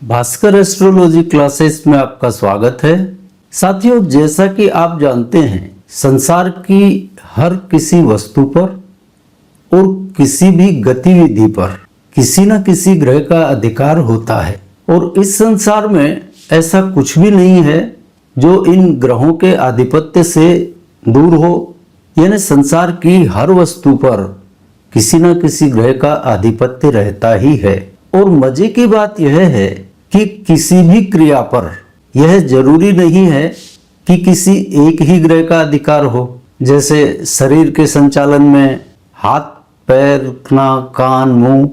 Bhaskar astrology classes में आपका स्वागत है। साथियों, जैसा कि आप जानते हैं, संसार की हर किसी वस्तु पर और किसी भी गतिविधि पर किसी न किसी ग्रह का अधिकार होता है और इस संसार में ऐसा कुछ भी नहीं है जो इन ग्रहों के आधिपत्य से दूर हो। यानी संसार की हर वस्तु पर किसी न किसी ग्रह का आधिपत्य रहता ही है। और मजे की बात यह है कि किसी भी क्रिया पर यह जरूरी नहीं है कि किसी एक ही ग्रह का अधिकार हो। जैसे शरीर के संचालन में हाथ, पैर, नाक, कान, मुंह,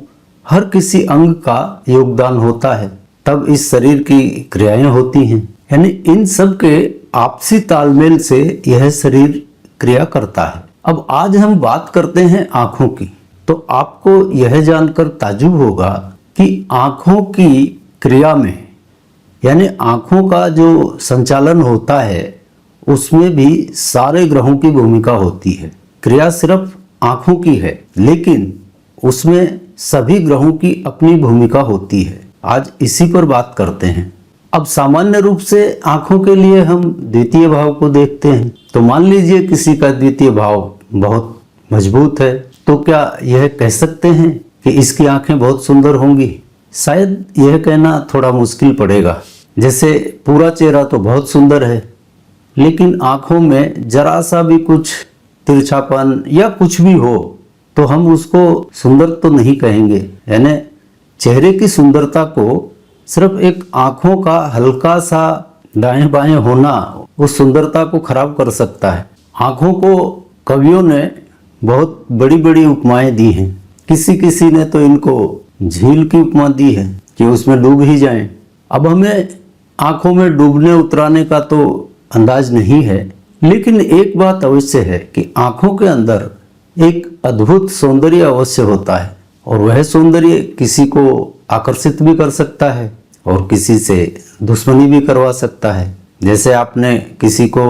हर किसी अंग का योगदान होता है, तब इस शरीर की क्रियाएं होती हैं। यानी इन सब के आपसी तालमेल से यह शरीर क्रिया करता है। अब आज हम बात करते हैं आंखों की। तो आपको यह जानकर ताज्जुब होगा कि आंखों की क्रिया में, यानी आंखों का जो संचालन होता है, उसमें भी सारे ग्रहों की भूमिका होती है। क्रिया सिर्फ आंखों की है, लेकिन उसमें सभी ग्रहों की अपनी भूमिका होती है। आज इसी पर बात करते हैं। अब सामान्य रूप से आंखों के लिए हम द्वितीय भाव को देखते हैं। तो मान लीजिए किसी का द्वितीय भाव बहुत मजबूत है, तो क्या यह कह सकते हैं कि इसकी आंखें बहुत सुंदर होंगी? शायद यह कहना थोड़ा मुश्किल पड़ेगा। जैसे पूरा चेहरा तो बहुत सुंदर है, लेकिन आंखों में जरा सा भी कुछ तिरछापन या कुछ भी हो तो हम उसको सुंदर तो नहीं कहेंगे। यानी चेहरे की सुंदरता को सिर्फ एक आंखों का हल्का सा दाएं बाएं होना उस सुंदरता को खराब कर सकता है। आंखों को कवियों ने बहुत बड़ी बड़ी उपमाएं दी हैं। किसी किसी ने तो इनको झील की उपमा दी है कि उसमें डूब ही जाएं। अब हमें आंखों में डूबने उतराने का तो अंदाज नहीं है, लेकिन एक बात अवश्य है कि आंखों के अंदर एक अद्भुत सौंदर्य अवश्य होता है और वह सौंदर्य किसी को आकर्षित भी कर सकता है और किसी से दुश्मनी भी करवा सकता है। जैसे आपने किसी को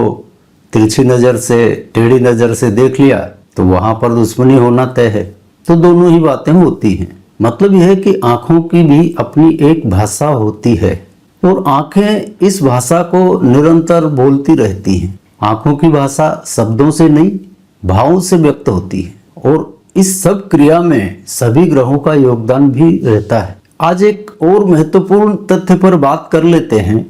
तिरछी नज़र से, टेढ़ी नज़र से देख लिया तो वहां पर दुश्मनी होना तय है। तो दोनों ही बातें होती हैं। मतलब यह है कि आंखों की भी अपनी एक भाषा होती है और आंखें इस भाषा को निरंतर बोलती रहती हैं। आंखों की भाषा शब्दों से नहीं, भावों से व्यक्त होती है और इस सब क्रिया में सभी ग्रहों का योगदान भी रहता है। आज एक और महत्वपूर्ण तथ्य पर बात कर लेते हैं।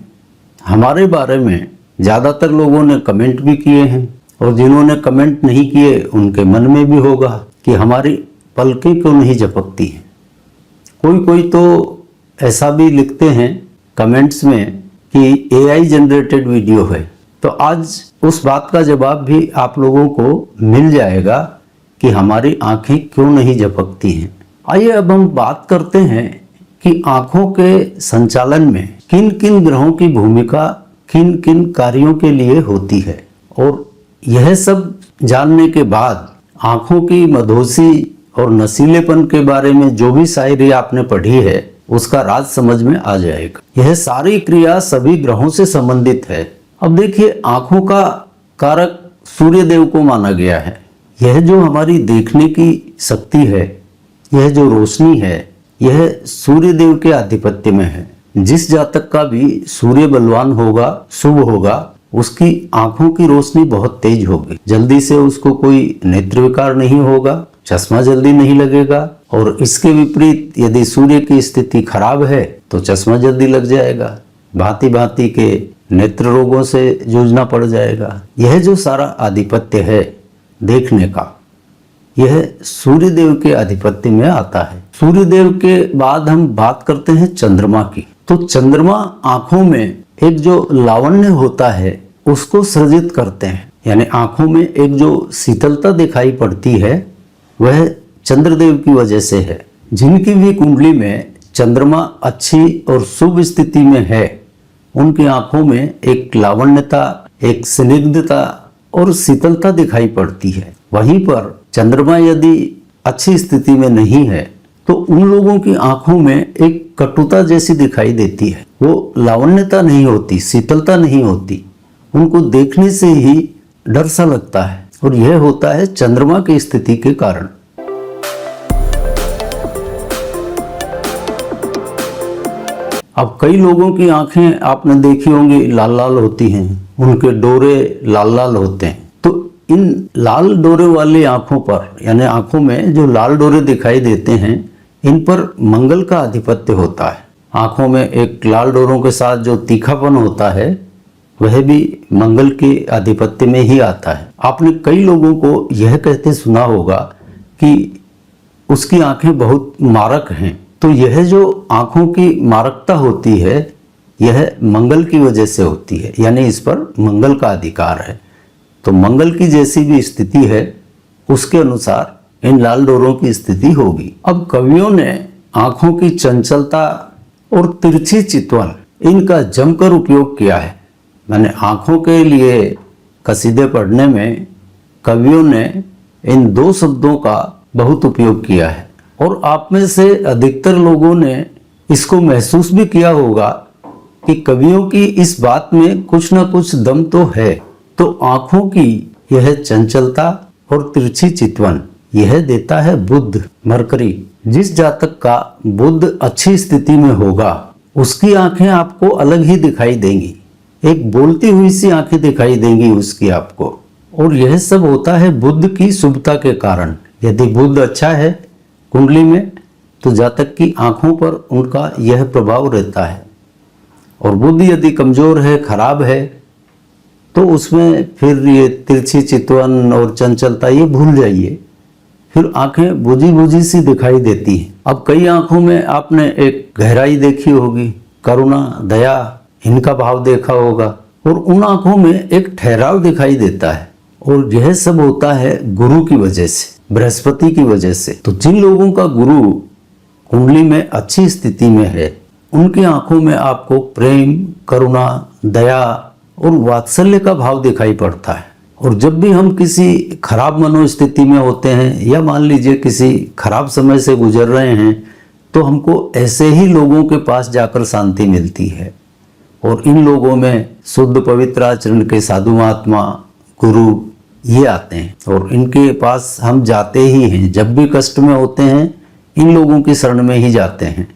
हमारे बारे में ज्यादातर लोगों ने कमेंट भी किए हैं और जिन्होंने कमेंट नहीं किए उनके मन में भी होगा कि हमारी पलकें क्यों नहीं झपकती हैं। कोई कोई तो ऐसा भी लिखते हैं कमेंट्स में कि AI जनरेटेड वीडियो है। तो आज उस बात का जवाब भी आप लोगों को मिल जाएगा कि हमारी आंखें क्यों नहीं झपकती हैं। आइए अब हम बात करते हैं कि आंखों के संचालन में किन किन ग्रहों की भूमिका किन किन कार्यों के लिए होती है। और यह सब जानने के बाद आंखों की मधोसी और नशीलेपन के बारे में जो भी शायरी आपने पढ़ी है उसका राज समझ में आ जाएगा। यह सारी क्रिया सभी ग्रहों से संबंधित है। अब देखिए, आंखों का कारक सूर्य देव को माना गया है। यह जो हमारी देखने की शक्ति है, यह जो रोशनी है, यह सूर्य देव के आधिपत्य में है। जिस जातक का भी सूर्य बलवान होगा, शुभ होगा, उसकी आंखों की रोशनी बहुत तेज होगी। जल्दी से उसको कोई नेत्र विकार नहीं होगा, चश्मा जल्दी नहीं लगेगा। और इसके विपरीत यदि सूर्य की स्थिति खराब है तो चश्मा जल्दी लग जाएगा, भांति भांति के नेत्र रोगों से जूझना पड़ जाएगा। यह जो सारा आधिपत्य है देखने का, यह सूर्य देव के आधिपत्य में आता है। सूर्य देव के बाद हम बात करते हैं चंद्रमा की। तो चंद्रमा आंखों में एक जो लावण्य होता है उसको सृजित करते हैं। यानी आंखों में एक जो शीतलता दिखाई पड़ती है वह चंद्रदेव की वजह से है। जिनकी भी कुंडली में चंद्रमा अच्छी और शुभ स्थिति में है, उनकी आंखों में एक लावण्यता, एक स्निग्धता और शीतलता दिखाई पड़ती है। वहीं पर चंद्रमा यदि अच्छी स्थिति में नहीं है तो उन लोगों की आंखों में एक कटुता जैसी दिखाई देती है। वो लावण्यता नहीं होती, शीतलता नहीं होती, उनको देखने से ही डर सा लगता है और यह होता है चंद्रमा की स्थिति के कारण। अब कई लोगों की आंखें आपने देखी होंगी लाल लाल होती हैं, उनके डोरे लाल लाल होते हैं। तो इन लाल डोरे वाली आंखों पर, यानी आंखों में जो लाल डोरे दिखाई देते हैं, इन पर मंगल का आधिपत्य होता है। आंखों में एक लाल डोरों के साथ जो तीखापन होता है वह भी मंगल के आधिपत्य में ही आता है। आपने कई लोगों को यह कहते सुना होगा कि उसकी आंखें बहुत मारक हैं। तो यह जो आंखों की मारकता होती है यह मंगल की वजह से होती है, यानी इस पर मंगल का अधिकार है। तो मंगल की जैसी भी स्थिति है उसके अनुसार इन लाल डोरों की स्थिति होगी। अब कवियों ने आंखों की चंचलता और तिरछी चितवन इनका जमकर उपयोग किया है। मैंने आंखों के लिए कसीदे पढ़ने में कवियों ने इन दो शब्दों का बहुत उपयोग किया है, और आप में से अधिकतर लोगों ने इसको महसूस भी किया होगा कि कवियों की इस बात में कुछ न कुछ दम तो है। तो आंखों की यह चंचलता और तिरछी चितवन यह देता है बुध, मरकरी। जिस जातक का बुध अच्छी स्थिति में होगा उसकी आंखें आपको अलग ही दिखाई देंगी, एक बोलती हुई सी आंखें दिखाई देंगी उसकी आपको। और यह सब होता है बुध की शुभता के कारण। यदि बुध अच्छा है कुंडली में तो जातक की आंखों पर उनका यह प्रभाव रहता है, और बुध यदि कमजोर है, खराब है, तो उसमें फिर ये तिरछी चितवन और चंचलता ये भूल जाइए, फिर आंखें बुझी बुझी सी दिखाई देती हैं। अब कई आंखों में आपने एक गहराई देखी होगी, करुणा, दया, इनका भाव देखा होगा, और उन आंखों में एक ठहराव दिखाई देता है। और यह सब होता है गुरु की वजह से, बृहस्पति की वजह से। तो जिन लोगों का गुरु कुंडली में अच्छी स्थिति में है उनकी आंखों में आपको प्रेम, करुणा, दया और वात्सल्य का भाव दिखाई पड़ता है। और जब भी हम किसी खराब मनोस्थिति में होते हैं या मान लीजिए किसी खराब समय से गुजर रहे हैं तो हमको ऐसे ही लोगों के पास जाकर शांति मिलती है। और इन लोगों में शुद्ध पवित्र आचरण के साधु महात्मा, गुरु ये आते हैं, और इनके पास हम जाते ही हैं। जब भी कष्ट में होते हैं इन लोगों की शरण में ही जाते हैं।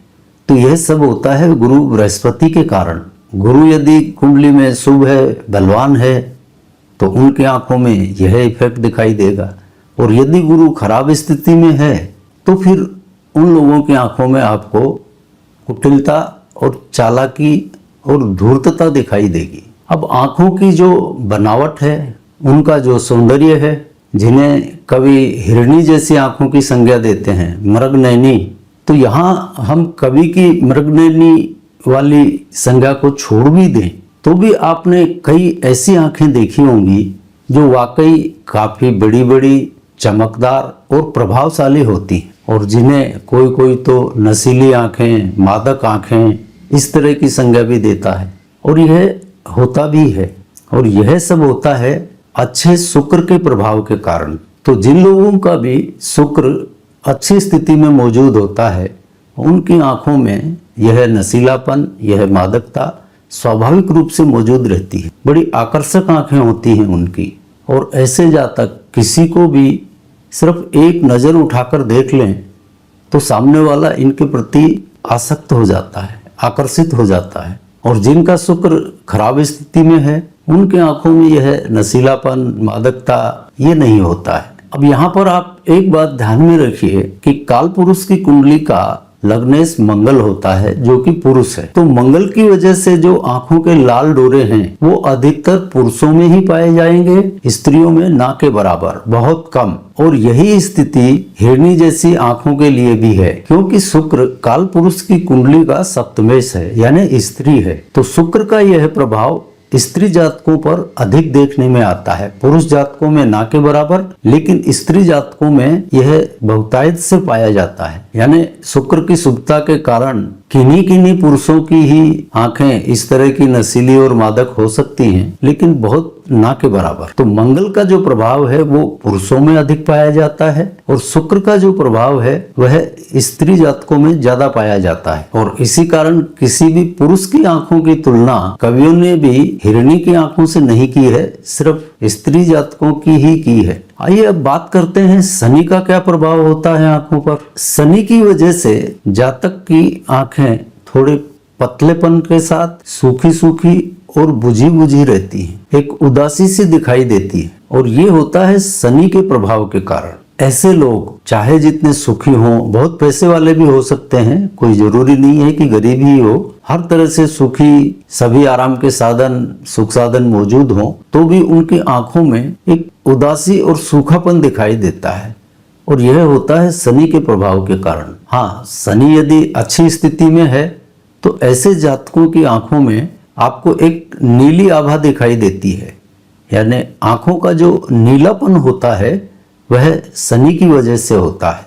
तो यह सब होता है गुरु बृहस्पति के कारण। गुरु यदि कुंडली में शुभ है, बलवान है, तो उनकी आंखों में यह इफेक्ट दिखाई देगा। और यदि गुरु खराब स्थिति में है तो फिर उन लोगों की आंखों में आपको कुटिलता और चालाकी और धूर्तता दिखाई देगी। अब आंखों की जो बनावट है, उनका जो सौंदर्य है, जिन्हें कवि हिरणी जैसी आंखों की संज्ञा देते हैं, मृगनयनी, तो यहाँ हम कवि की मृगनयनी वाली संज्ञा को छोड़ भी दें तो भी आपने कई ऐसी आंखें देखी होंगी जो वाकई काफी बड़ी बड़ी, चमकदार और प्रभावशाली होती हैं, और जिन्हें कोई कोई तो नशीली आंखें, मादक आंखें, इस तरह की संज्ञा भी देता है। और यह होता भी है, और यह सब होता है अच्छे शुक्र के प्रभाव के कारण। तो जिन लोगों का भी शुक्र अच्छी स्थिति में मौजूद होता है उनकी आंखों में यह नशीलापन, यह मादकता स्वाभाविक रूप से मौजूद रहती है। बड़ी आकर्षक आंखें होती हैं उनकी, और ऐसे जातक किसी को भी सिर्फ एक नज़र उठाकर देख लें तो सामने वाला इनके प्रति आसक्त हो जाता है, आकर्षित हो जाता है। और जिनका शुक्र खराब स्थिति में है उनके आंखों में यह नशीलापन, मादकता ये नहीं होता है। अब यहाँ पर आप एक बात ध्यान में रखिए कि काल पुरुष की कुंडली का लग्नेश मंगल होता है जो कि पुरुष है। तो मंगल की वजह से जो आंखों के लाल डोरे हैं वो अधिकतर पुरुषों में ही पाए जाएंगे, स्त्रियों में ना के बराबर, बहुत कम। और यही स्थिति हिरणी जैसी आंखों के लिए भी है, क्योंकि शुक्र काल पुरुष की कुंडली का सप्तमेश है, यानी स्त्री है। तो शुक्र का यह प्रभाव स्त्री जातकों पर अधिक देखने में आता है, पुरुष जातकों में ना के बराबर, लेकिन स्त्री जातकों में यह बहुतायत से पाया जाता है। यानी शुक्र की शुभता के कारण किन्हीं किन्हीं पुरुषों की ही आंखें इस तरह की नशीली और मादक हो सकती हैं, लेकिन बहुत ना के बराबर। तो मंगल का जो प्रभाव है वो पुरुषों में अधिक पाया जाता है, और शुक्र का जो प्रभाव है वह स्त्री जातकों में ज्यादा पाया जाता है। और इसी कारण किसी भी पुरुष की आंखों की तुलना कवियों ने भी हिरणी की आंखों से नहीं की है, सिर्फ स्त्री जातकों की ही की है। आइए अब बात करते हैं शनि का क्या प्रभाव होता है आंखों पर। शनि की वजह से जातक की आंखें थोड़े पतलेपन के साथ सूखी सूखी और बुझी बुझी रहती है, एक उदासी सी दिखाई देती है, और ये होता है शनि के प्रभाव के कारण। ऐसे लोग चाहे जितने सुखी हों, बहुत पैसे वाले भी हो सकते हैं, कोई जरूरी नहीं है कि गरीब ही हो, हर तरह से सुखी, सभी आराम के साधन, सुख साधन मौजूद हों, तो भी उनकी आंखों में एक उदासी और सूखापन दिखाई देता है, और यह होता है शनि के प्रभाव के कारण। हाँ, शनि यदि अच्छी स्थिति में है तो ऐसे जातकों की आंखों में आपको एक नीली आभा दिखाई देती है, यानी आंखों का जो नीलापन होता है वह शनि की वजह से होता है,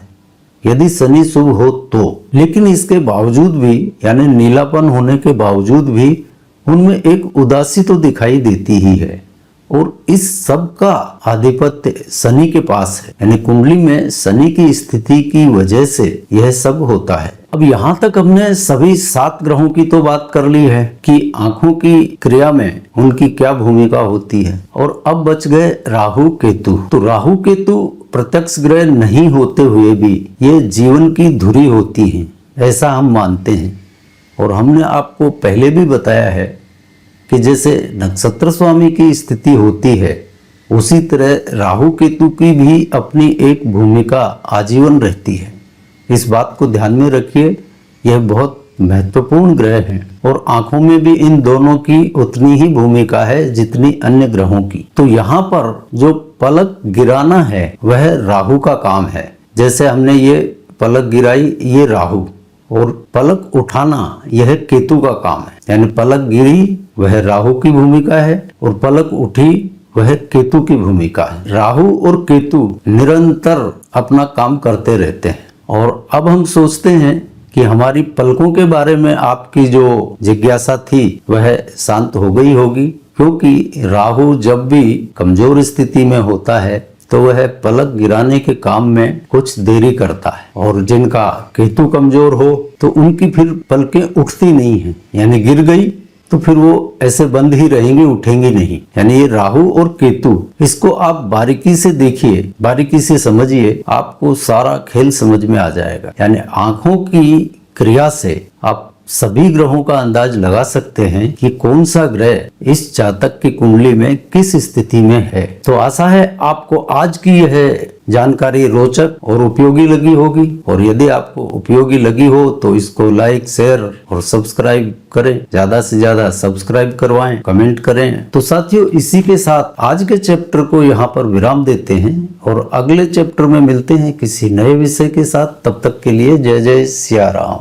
यदि शनि शुभ हो तो। लेकिन इसके बावजूद भी, यानी नीलापन होने के बावजूद भी, उनमें एक उदासी तो दिखाई देती ही है, और इस सब का आधिपत्य शनि के पास है, यानी कुंडली में शनि की स्थिति की वजह से यह सब होता है। अब यहाँ तक हमने सभी 7 ग्रहों की तो बात कर ली है कि आंखों की क्रिया में उनकी क्या भूमिका होती है, और अब बच गए राहु केतु। तो राहु केतु प्रत्यक्ष ग्रह नहीं होते हुए भी ये जीवन की धुरी होती है, ऐसा हम मानते हैं। और हमने आपको पहले भी बताया है कि जैसे नक्षत्र स्वामी की स्थिति होती है, उसी तरह राहु केतु की भी अपनी एक भूमिका आजीवन रहती है। इस बात को ध्यान में रखिए, यह बहुत महत्वपूर्ण ग्रह हैं, और आंखों में भी इन दोनों की उतनी ही भूमिका है जितनी अन्य ग्रहों की। तो यहाँ पर जो पलक गिराना है वह राहु का काम है। जैसे हमने ये पलक गिराई, ये राहु, और पलक उठाना यह केतु का काम है। यानी पलक गिरी वह राहु की भूमिका है, और पलक उठी वह केतु की भूमिका है। राहु और केतु निरंतर अपना काम करते रहते हैं। और अब हम सोचते हैं कि हमारी पलकों के बारे में आपकी जो जिज्ञासा थी वह शांत हो गई होगी, क्योंकि राहु जब भी कमजोर स्थिति में होता है तो वह पलक गिराने के काम में कुछ देरी करता है, और जिनका केतु कमजोर हो तो उनकी फिर पलकें उठती नहीं है, यानी गिर गई तो फिर वो ऐसे बंद ही रहेंगी, उठेंगी नहीं। यानी ये राहु और केतु, इसको आप बारीकी से देखिए, बारीकी से समझिए, आपको सारा खेल समझ में आ जाएगा। यानी आंखों की क्रिया से आप सभी ग्रहों का अंदाज लगा सकते हैं कि कौन सा ग्रह इस जातक की कुंडली में किस स्थिति में है। तो आशा है आपको आज की यह जानकारी रोचक और उपयोगी लगी होगी, और यदि आपको उपयोगी लगी हो तो इसको लाइक, शेयर और सब्सक्राइब करें, ज्यादा से ज्यादा सब्सक्राइब करवाएं, कमेंट करें। तो साथियों, इसी के साथ आज के चैप्टर को यहाँ पर विराम देते हैं, और अगले चैप्टर में मिलते हैं किसी नए विषय के साथ। तब तक के लिए जय जय सिया राम।